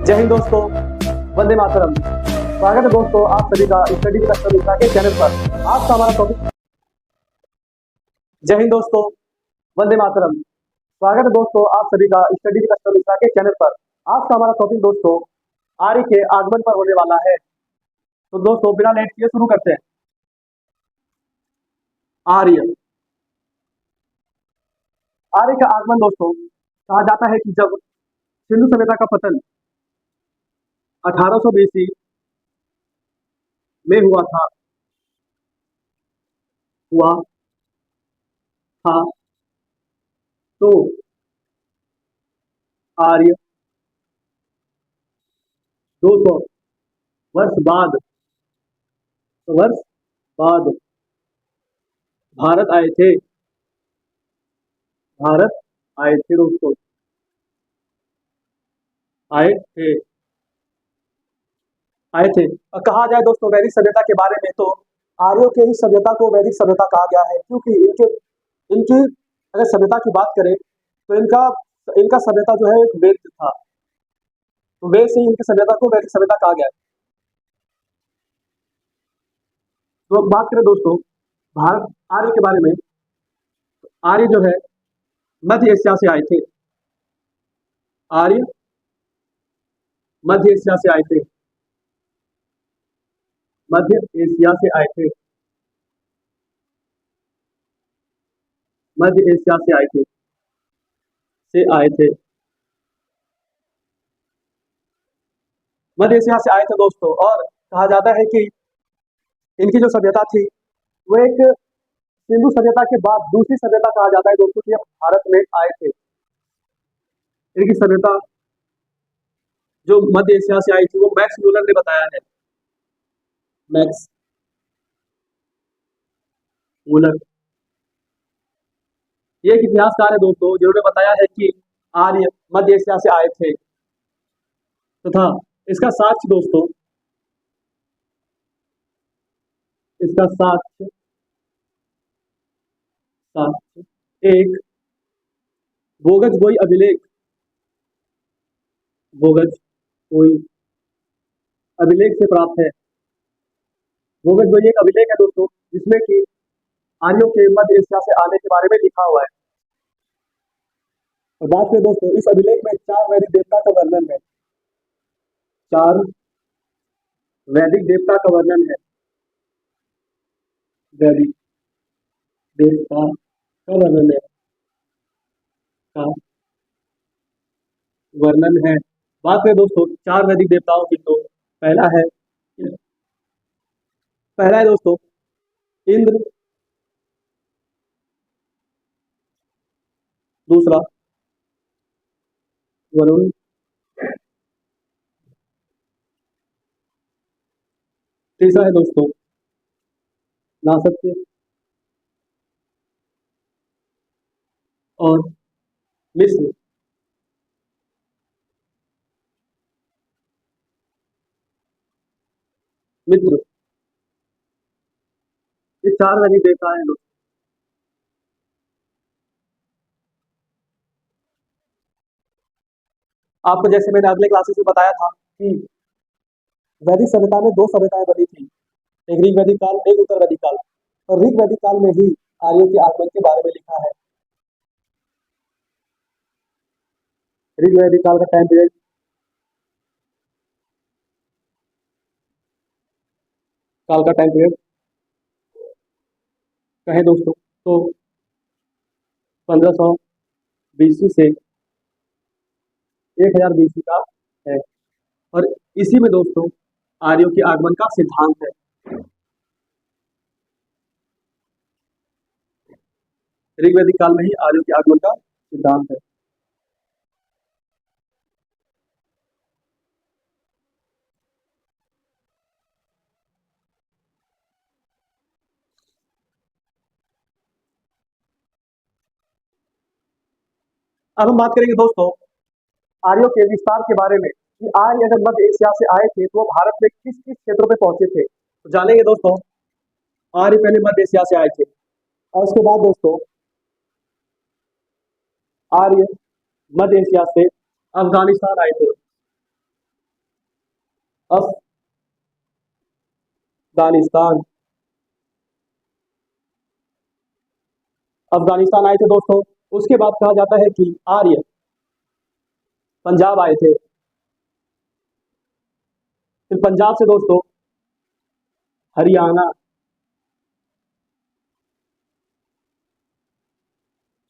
जय हिंद दोस्तों, वंदे मातरम। स्वागत है दोस्तों आप सभी का स्टडी विद अक्षर मिश्रा के चैनल पर। आज का हमारा टॉपिक जय हिंद दोस्तों, वंदे मातरम। स्वागत है दोस्तों आप सभी का स्टडी विद अक्षर मिश्रा के चैनल पर। आज का हमारा टॉपिक दोस्तों आर्य के आगमन पर होने वाला है। तो दोस्तों बिना लेट किए शुरू करते हैं। आर्य आर्य का आगमन दोस्तों कहा जाता है कि जब सिंधु सभ्यता का पतन 1800 बीसी में हुआ था तो आर्य 200 वर्ष बाद वर्ष बाद भारत आए थे। भारत आए थे दोस्तों, आए थे आए थे। और कहा जाए दोस्तों वैदिक सभ्यता के बारे में तो आर्यों के ही सभ्यता को वैदिक सभ्यता कहा गया है, क्योंकि इनके इनकी अगर सभ्यता की बात करें तो इनका इनका सभ्यता जो है एक वेद था, तो वेद से ही इनकी सभ्यता को वैदिक सभ्यता कहा गया है। तो अब बात करें दोस्तों भारत आर्य के बारे में, तो आर्य जो है मध्य एशिया से आए थे। आर्य मध्य एशिया से आए थे, मध्य एशिया से आए थे, मध्य एशिया से आए थे, मध्य एशिया से आए थे दोस्तों। और कहा जाता है कि इनकी जो सभ्यता थी वो एक सिंधु सभ्यता के बाद दूसरी सभ्यता कहा जाता है दोस्तों कि भारत में आए थे। इनकी सभ्यता जो मध्य एशिया से आई थी वो मैक्स मूलर ने बताया है। मैक्स मूलर ये एक इतिहासकार है दोस्तों जिन्होंने बताया है कि आर्य मध्य एशिया से आए थे तथा इसका साक्ष्य दोस्तों, इसका साक्ष्य साक्ष्य एक बोगज गोई अभिलेख, बोगज कोई अभिलेख से प्राप्त है। बोगज गोई एक अभिलेख है दोस्तों जिसमें कि आर्यों के मध्य एशिया से आने के बारे में लिखा हुआ है। और बात करें दोस्तों इस अभिलेख में 4 वैदिक देवता का वर्णन है। 4 वैदिक देवता का वर्णन है। वैदिक देवता का वर्णन है, का वर्णन है। बात करें दोस्तों 4 वैदिक देवताओं की, तो पहला है दोस्तों इंद्र, दूसरा वरुण, तीसरा है दोस्तों नासत्य और मिस्र। मित्र ये 4 वैदिक देवता है दोस्तों। आपको जैसे मैंने अगले क्लासेस में बताया था कि वैदिक सभ्यता में 2 सभ्यताएं बनी थी, एक ऋग वैदिक काल, एक उत्तर वैदिक काल। और ऋग वैदिक काल में ही आर्यों के आगमन के बारे में लिखा है। ऋग वैदिक काल का टाइम पीरियड कहें दोस्तों तो 1500 बीसी से 1000 बीसी का है। और इसी में दोस्तों आर्यों के आगमन का सिद्धांत है। ऋग वैदिक काल में ही आर्यों के आगमन का सिद्धांत है। अब हम बात करेंगे दोस्तों आर्यों के विस्तार के बारे में कि आर्य अगर मध्य एशिया से आए थे तो वो भारत में किस किस क्षेत्रों पे पहुंचे थे, तो जानेंगे दोस्तों। आर्य पहले मध्य एशिया से आए थे और उसके बाद दोस्तों आर्य मध्य एशिया से अफगानिस्तान आए थे। अफगानिस्तान। अफगानिस्तान आए थे दोस्तों। उसके बाद कहा जाता है कि आर्य पंजाब आए थे। फिर पंजाब से दोस्तों हरियाणा,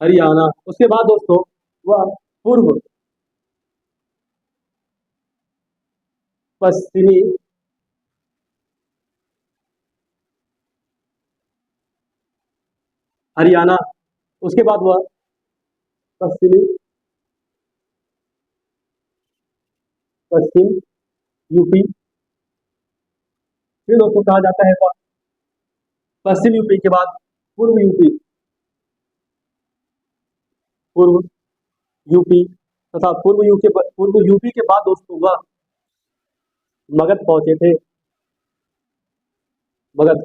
हरियाणा। उसके बाद दोस्तों वह पूर्व पश्चिमी हरियाणा। उसके बाद वह पश्चिमी पश्चिम यूपी। फिर दोस्तों कहा जाता है पश्चिम यूपी के बाद पूर्व यूपी, पूर्व यूपी तथा पूर्व यूपी के बाद दोस्तों वह मगध पहुंचे थे। मगध,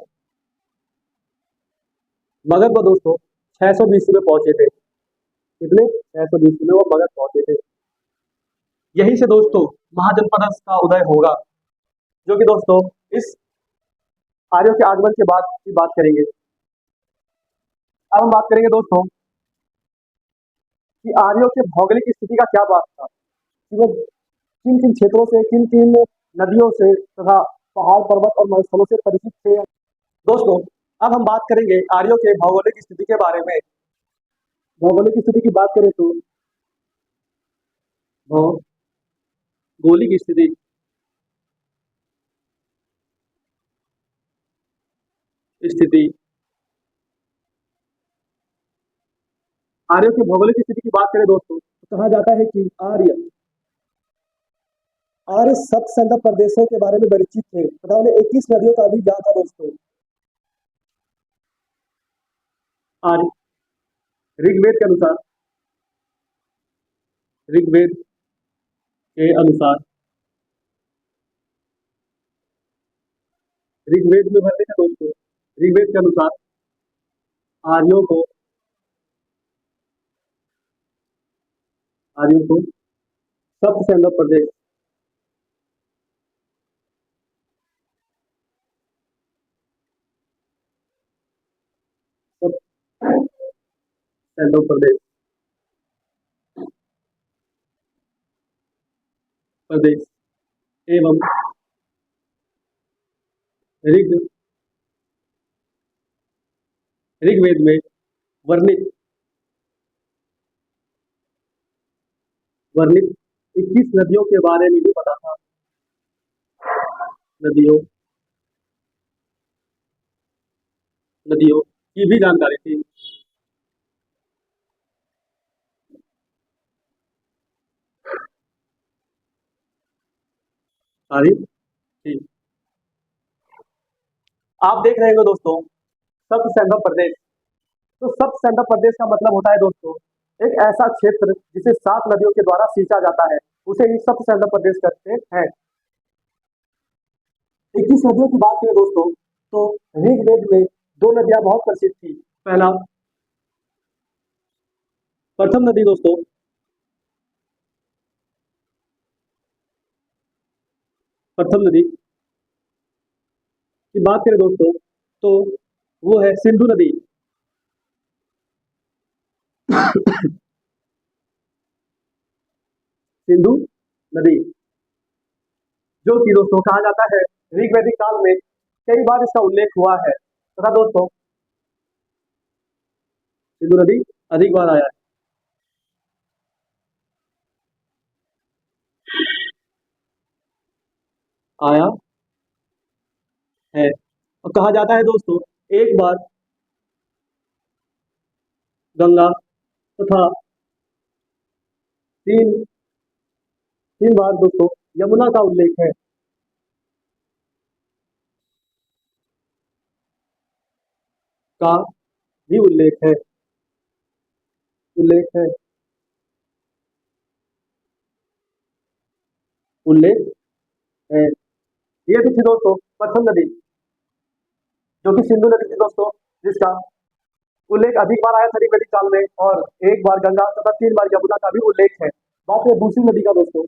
मगध को दोस्तों 600 बीसी में पहुंचे थे। कितने? 600 बीसी में वो मगध पहुंचे थे। यहीं से दोस्तों महाजनपद का उदय होगा, जो कि दोस्तों इस आर्यों के आगमन के बाद की बात करेंगे। अब हम बात करेंगे दोस्तों कि आर्यों के भौगोलिक स्थिति का क्या बात था, कि वो किन किन क्षेत्रों से, किन किन नदियों से तथा पहाड़ पर्वत और मरुस्थलों से परिचित थे। दोस्तों अब हम बात करेंगे आर्यों के भौगोलिक स्थिति के बारे में। भौगोलिक स्थिति की बात करें तो भौगोलिक स्थिति, स्थिति आर्यों की भौगोलिक स्थिति की बात करें दोस्तों तो कहा जाता है कि आर्य आर्य सप्त संगम प्रदेशों के बारे में परिचित थे तथा उन्हें 21 नदियों का भी ज्ञान था दोस्तों। आर्य ऋग्वेद के अनुसार, ऋग्वेद के अनुसार, ऋग्वेद में वर्णित है दोस्तों, ऋग्वेद के अनुसार आर्यों को, आर्यों को सप्त संगम प्रदेश, सप्त संगम प्रदेश, प्रदेश एवं ऋग ऋग्वेद में वर्णित वर्णित 21 नदियों के बारे में भी पता था। नदियों नदियों की भी जानकारी थी। सारी थी। आप देख रहे हो दोस्तों सप्त संगम प्रदेश। तो सप्त संगम प्रदेश का मतलब होता है दोस्तों एक ऐसा क्षेत्र जिसे 7 नदियों के द्वारा सींचा जाता है, उसे ही सप्त संगम प्रदेश कहते हैं। 21 नदियों की बात करें दोस्तों तो ऋग्वेद में 2 नदियां बहुत प्रसिद्ध थी। पहला, प्रथम नदी दोस्तों, प्रथम नदी की बात करें दोस्तों तो वो है सिंधु नदी। सिंधु नदी, जो कि दोस्तों कहा जाता है ऋग्वैदिक काल में कई बार इसका उल्लेख हुआ है तथा दोस्तों सिंधु नदी अधिक बार आया आया है। और कहा जाता है दोस्तों एक बार गंगा तथा तीन तीन बार दोस्तों यमुना का उल्लेख है। का भी उल्लेख है उल्लेख है। ये तो थी दोस्तों प्रथम नदी, जो कि सिंधु नदी थी दोस्तों, जिसका उल्लेख अधिक बार आया था ऋग्वैदिक काल में, और एक बार गंगा तथा 3 बार यमुना का भी उल्लेख है। बात है दूसरी नदी का दोस्तों।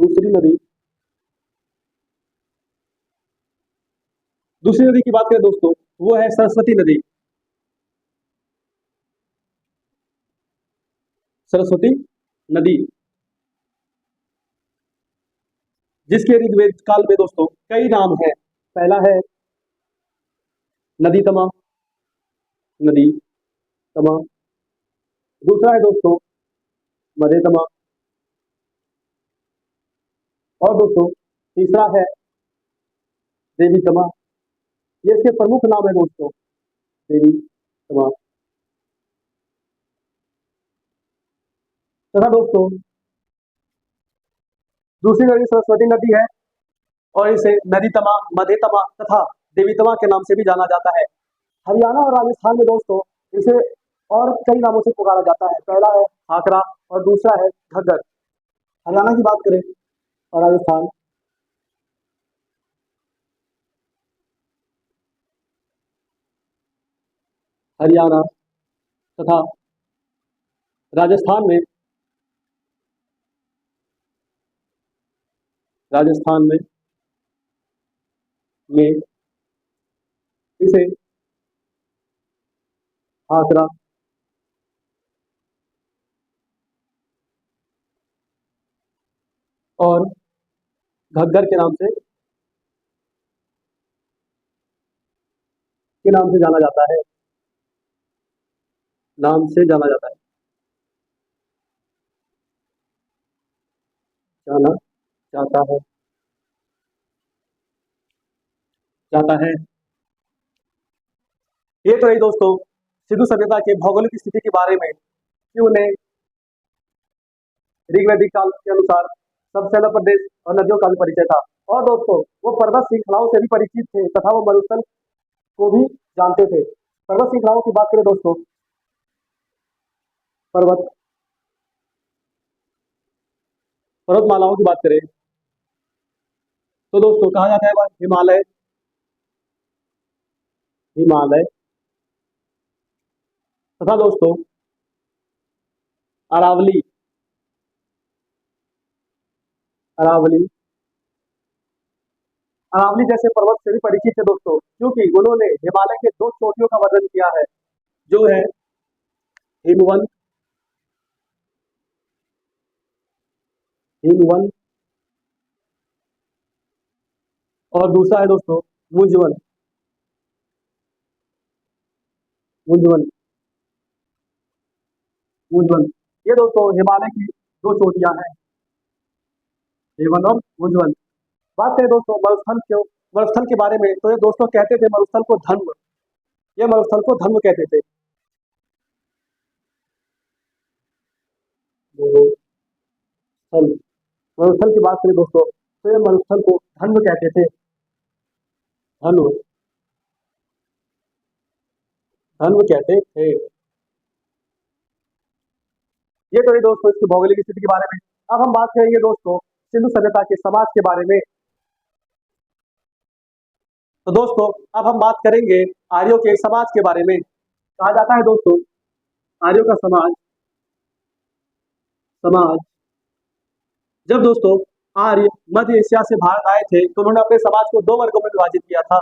दूसरी नदी, दूसरी नदी की बात करें दोस्तों, वो है सरस्वती नदी। सरस्वती नदी, जिसके ऋग्वेद काल में दोस्तों कई नाम है। पहला है नदी तमा, नदी तमा। दूसरा है दोस्तों मधे तमा। और दोस्तों तीसरा है देवी तमा। ये इसके प्रमुख नाम है दोस्तों, देवी तमा। तथा दोस्तों दूसरी नदी सरस्वती नदी है, और इसे नदी तमा, मधे तमा तथा देवी तमा के नाम से भी जाना जाता है। हरियाणा और राजस्थान में दोस्तों इसे और कई नामों से पुकारा जाता है। पहला है हाकरा और दूसरा है घग्गर। हरियाणा की बात करें और राजस्थान, हरियाणा तथा राजस्थान में, राजस्थान में इसे हाकरा और घग्गर के नाम से जाना जाता है, नाम से जाना जाता है, जाना जाता है, जाता है। ये तो रही दोस्तों सिंधु सभ्यता के भौगोलिक स्थिति के बारे में कि उन्हें ऋग्वैदिक काल के अनुसार सबसेना प्रदेश और नदियों का भी परिचय था। और दोस्तों वो पर्वत श्रृंखलाओं से भी परिचित थे तथा वो मरुस्थल को भी जानते थे। पर्वत श्रृंखलाओं की बात करें दोस्तों, पर्वत पर्वतमालाओं की बात करें तो दोस्तों कहा जाता है वह हिमालय, हिमालय तथा दोस्तों अरावली, अरावली, अरावली जैसे पर्वत से भी परिचित है दोस्तों, क्योंकि उन्होंने हिमालय के दो चोटियों का वर्णन किया है, जो है हिमवन, हिमवन और दूसरा है दोस्तों मुंजवन, मुंजवन, मुंजवन। ये दोस्तों हिमालय की दो चोटियां हैं, हेमन और मुंजवन। बात करें दोस्तों मरुस्थल के बारे में, तो ये दोस्तों कहते थे मरुस्थल को धन्व, ये मरुस्थल को धन्व कहते थे। मरुस्थल, मरुस्थल की बात करें दोस्तों तो ये मरुस्थल को धन्व कहते थे, धन्व, धन्व कहते थे। ये तो ये दोस्तों इसकी भौगोलिक स्थिति के बारे में। अब हम बात करेंगे दोस्तों सिंधु सभ्यता के समाज के बारे में। तो दोस्तों अब हम बात करेंगे आर्यों के समाज के बारे में। कहा जाता है दोस्तों आर्यों का समाज, समाज जब दोस्तों आर्य मध्य एशिया से भारत आए थे तो उन्होंने अपने समाज को दो वर्गों में विभाजित किया था।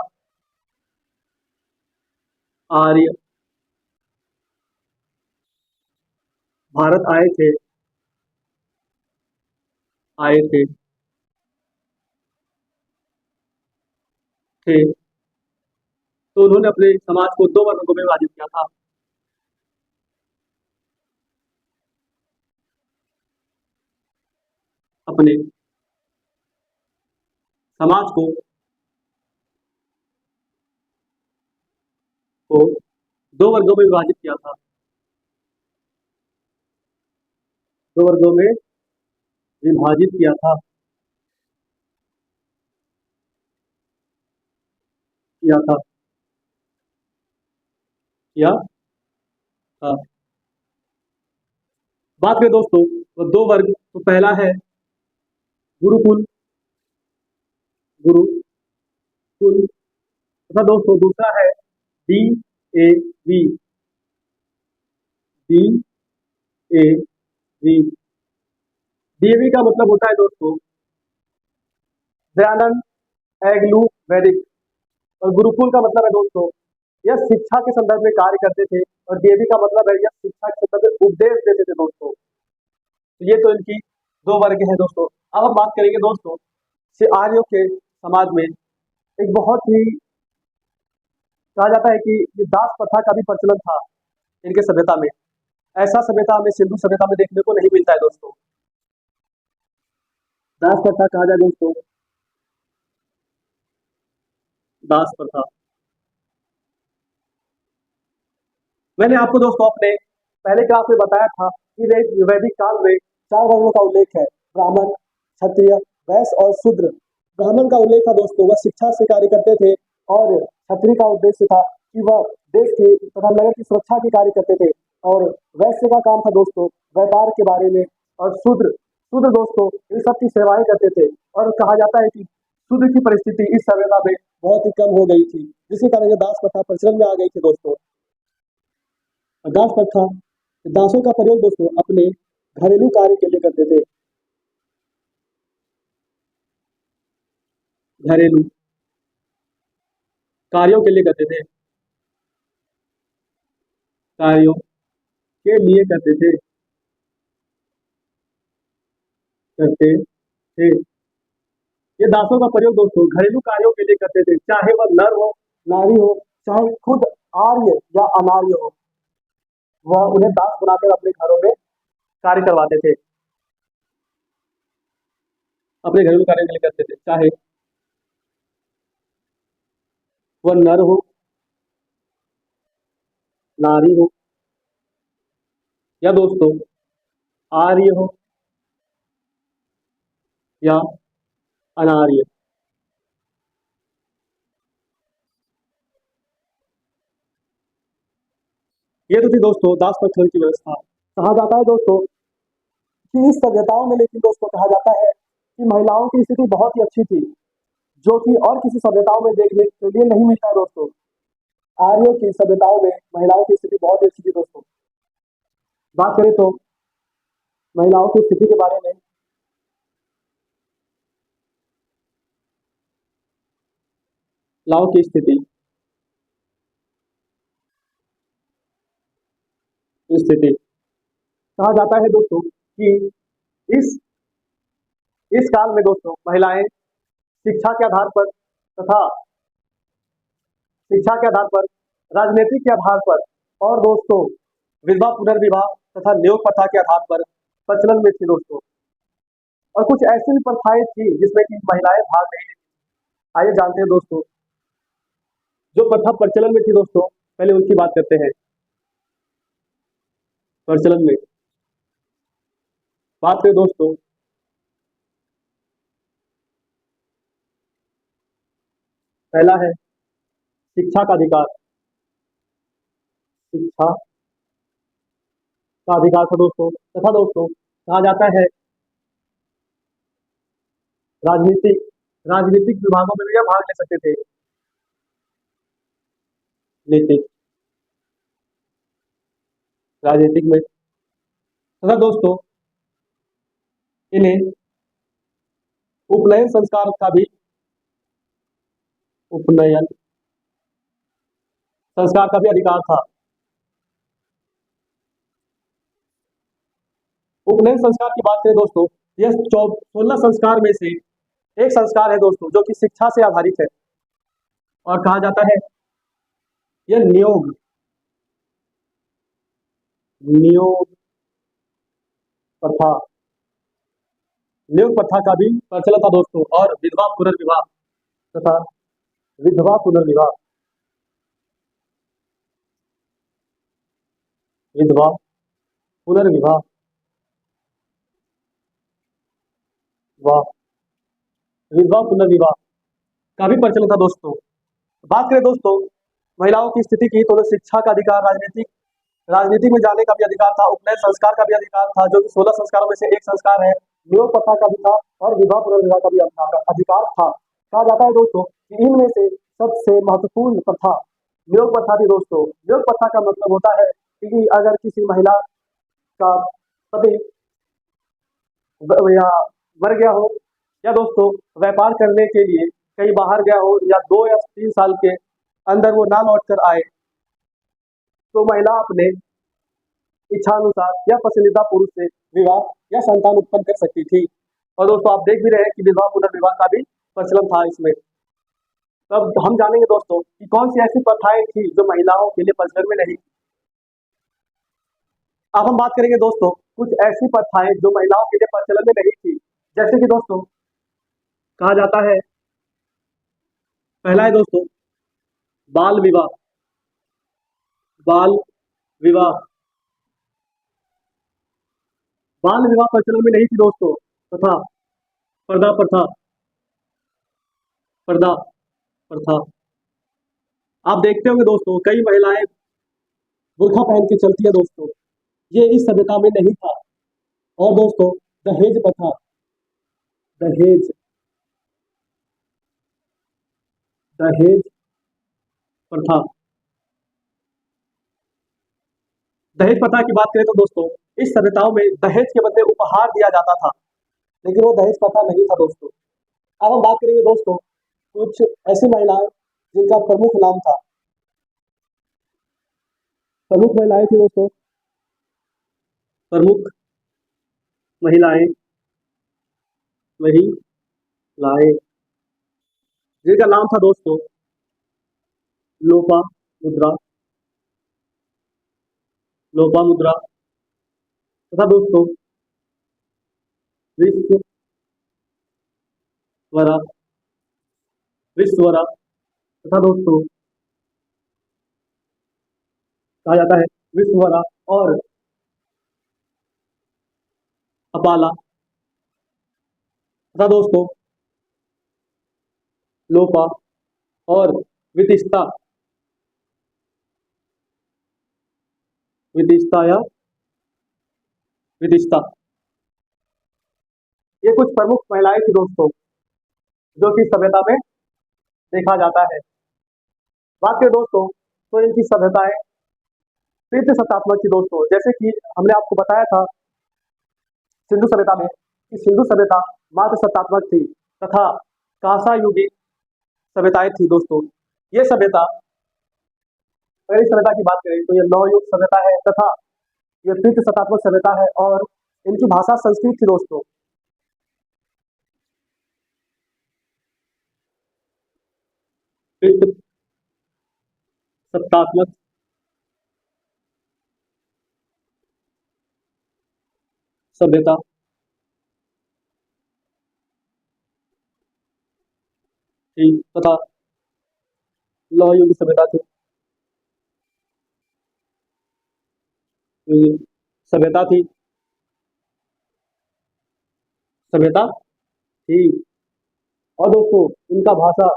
आर्य भारत आए थे, आए थे तो उन्होंने अपने समाज को दो वर्गों में विभाजित किया था। अपने समाज को दो वर्गों में विभाजित किया था, दो वर्गों में विभाजित किया था, किया था, किया था। बात करें दोस्तों तो दो वर्ग, तो पहला है गुरुकुल, गुरुकुल तथा दोस्तों दूसरा है D A V, D A V. DAV का मतलब होता है दोस्तों दयानंद एग्लू वैदिक। और गुरुकुल का मतलब है दोस्तों, यह शिक्षा के संदर्भ में कार्य करते थे। और डीएवी का मतलब है यह शिक्षा के संदर्भ में उपदेश देते थे दोस्तों। तो ये तो इनकी दो वर्ग हैं दोस्तों। अब हम बात करेंगे दोस्तों से आर्यों के समाज में एक बहुत ही कहा जाता है कि ये दास प्रथा का भी प्रचलन था इनके सभ्यता में। ऐसा सभ्यता हमें सिंधु सभ्यता में देखने को नहीं मिलता है दोस्तों। दास प्रथा कहा जाए दोस्तों, दास प्रथा मैंने आपको दोस्तों अपने पहले क्लास में बताया था कि वैदिक काल में चार वर्णों का उल्लेख है, ब्राह्मण, क्षत्रिय, वैश्य और शूद्र। ब्राह्मण का उल्लेख था दोस्तों, वह शिक्षा से कार्य करते थे। और क्षत्रिय का उद्देश्य था कि वह देश की तथा नगर की सुरक्षा के कार्य करते थे। और वैश्य का काम था दोस्तों व्यापार के बारे में। और शूद्र शूद्र दोस्तों इन सब की सेवाएं करते थे। और कहा जाता है कि शूद्र की परिस्थिति इस सभ्यता में बहुत ही कम हो गई थी, जिसके कारण ये दास प्रथा प्रचलन में आ गई थी दोस्तों। दास प्रथा, दासों का प्रयोग दोस्तों अपने घरेलू कार्य के लिए करते थे। घरेलू कार्यों के लिए करते थे, कार्यों के लिए करते थे। ये दासों का प्रयोग दोस्तों घरेलू कार्यों के लिए करते थे, चाहे वह नर हो, नारी हो, चाहे खुद आर्य या अनार्य हो। वह उन्हें दास बनाकर अपने घरों में कार्य करवाते थे, अपने घरेलू कार्यों के लिए करते थे, चाहे वह नर हो, नारी हो, या दोस्तों आर्य हो या अनार्य। ये तो थी दोस्तों दास प्रचलन की व्यवस्था। कहा जाता है दोस्तों कि इस सभ्यताओं में, लेकिन दोस्तों कहा जाता है कि महिलाओं की स्थिति बहुत ही अच्छी थी, जो कि और किसी सभ्यताओं में देखने के लिए नहीं मिलता है दोस्तों। आर्यों की सभ्यताओं में महिलाओं की स्थिति बहुत ही अच्छी थी दोस्तों। बात करें तो महिलाओं की स्थिति के बारे में, महिलाओं की स्थिति कहा जाता है दोस्तों कि इस इस काल में दोस्तों महिलाएं शिक्षा के आधार पर तथा शिक्षा के आधार पर, राजनीति के आधार पर और दोस्तों विधवा पुनर्विवाह तथा न्योय प्रथा के आधार पर प्रचलन में थी दोस्तों। और कुछ ऐसी भी प्रथाएं थी जिसमें कि महिलाएं भाग नहीं लेती। आइए जानते हैं दोस्तों जो प्रथा प्रचलन में थी दोस्तों, पहले उनकी बात करते हैं। प्रचलन में बात करें दोस्तों, पहला है शिक्षा का अधिकार। शिक्षा का अधिकार था दोस्तों, तथा दोस्तों कहा जाता है राजनीतिक राजनीतिक विभागों में भी यह भाग ले सकते थे। नीतिक राजनीतिक में तथा दोस्तों इन्हें उपनयन संस्कार का भी, उपनयन संस्कार का भी अधिकार था। उपनयन संस्कार की बात करें दोस्तों, यह 16 संस्कार में से एक संस्कार है दोस्तों, जो कि शिक्षा से आधारित है। और कहा जाता है यह नियोग नियोग प्रथा नियोग प्रथा का भी प्रचलन था दोस्तों। और विधवा पुनर्विवाह तथा विधवा पुनर्विवाह विधवा पुनर्विवाह वाह विधवा पुनर्विवाह का भी प्रचलन था दोस्तों। बात करें दोस्तों महिलाओं की स्थिति की, तो उन्हें शिक्षा का अधिकार, राजनीति में जाने का भी अधिकार था, उपनयन संस्कार का भी अधिकार था, जो कि 16 संस्कारों में से एक संस्कार है। नियोग प्रथा का भी था और विवाह पुनर्विवाह का भी अधिकार था। कहा जाता है दोस्तों कि इनमें से सबसे महत्वपूर्ण प्रथा नियोग प्रथा थी दोस्तों। नियोग प्रथा का मतलब होता है कि अगर किसी महिला का पति या मर गया हो, या दोस्तों व्यापार करने के लिए कहीं बाहर गया हो या 2 या 3 साल के अंदर वो ना लौट कर आए, तो महिला अपने इच्छानुसार या पसंदीदा पुरुष से विवाह या संतान उत्पन्न कर सकती थी। और दोस्तों आप देख भी रहे हैं कि विवाह पुनर्विवाह का भी प्रचलन था इसमें। तब हम जानेंगे दोस्तों कि कौन सी ऐसी प्रथाएं थी जो महिलाओं के लिए प्रचलन में नहीं। अब हम बात करेंगे दोस्तों कुछ ऐसी प्रथाएं जो महिलाओं के लिए प्रचलन में नहीं थी। जैसे कि दोस्तों कहा जाता है, पहला है दोस्तों बाल विवाह। बाल विवाह बाल विवाह प्रचलन में नहीं थी दोस्तों। तथा पर्दा प्रथा। पर्दा प्रथा आप देखते होंगे दोस्तों कई महिलाएं बुर्खा पहन के चलती है दोस्तों, ये इस सभ्यता में नहीं था। और दोस्तों दहेज प्रथा। दहेज दहेज प्रथा दहेज प्रथा की बात करें तो दोस्तों इस सभ्यताओं में दहेज के बदले उपहार दिया जाता था, लेकिन वो दहेज प्रथा नहीं था दोस्तों। अब हम बात करेंगे दोस्तों कुछ ऐसी महिलाएं जिनका प्रमुख नाम था। प्रमुख महिलाएं थी दोस्तों, प्रमुख महिलाएं महिलाएं जिनका नाम था दोस्तों लोपामुद्रा। लोपामुद्रा तथा दोस्तों विश्ववरा। विश्ववरा तथा दोस्तों कहा जाता है विश्ववरा और अपाला तथा दोस्तों लोपा और विदिशा। विदिशा या विदिशा ये कुछ प्रमुख महिलाएं थी दोस्तों जो कि सभ्यता में देखा जाता है। बात करें दोस्तों तो इनकी सभ्यताएं तीव्र सत्तात्मक थी दोस्तों। जैसे कि हमने आपको बताया था सिंधु सभ्यता में कि सिंधु सभ्यता मात्र सत्तात्मक थी तथा कांसा युगी सभ्यताएं थी दोस्तों। ये सभ्यता, अगर इस सभ्यता की बात करें तो ये नवयुग सभ्यता है तथा ये तीव्र सत्तात्मक सभ्यता है और इनकी भाषा संस्कृत थी दोस्तों। तीव्र सत्तात्मक सभ्यता थी तथा लौहयुगी सभ्यता थी। सभ्यता थी सभ्यता थी और दोस्तों इनका भाषा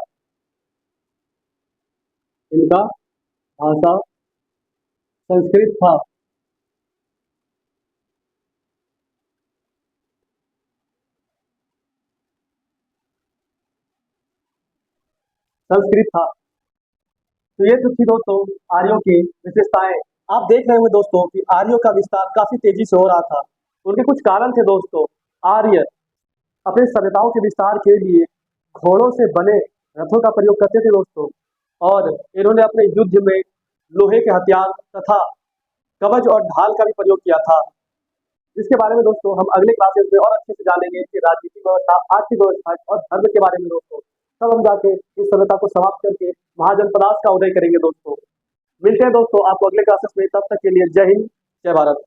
संस्कृत था। संस्कृत था। तो ये तो थी दोस्तों आर्यों की विशेषताएं। आप देख रहे होंगे दोस्तों कि आर्यों का विस्तार काफी तेजी से हो रहा था। उनके कुछ कारण थे दोस्तों। आर्य अपने सभ्यताओं के विस्तार के लिए घोड़ों से बने रथों का प्रयोग करते थे दोस्तों, और इन्होंने अपने युद्ध में लोहे के हथियार तथा कवच और ढाल का भी प्रयोग किया था, जिसके बारे में दोस्तों हम अगले क्लासेस में और अच्छे से जानेंगे कि राजनीतिक व्यवस्था, आर्थिक व्यवस्था और धर्म के बारे में दोस्तों। तब हम जाके इस सभ्यता को समाप्त करके महाजनपदार्थ का उदय करेंगे दोस्तों। मिलते हैं दोस्तों आपको अगले क्लासेस में, तब तक के लिए जय हिंद जय भारत।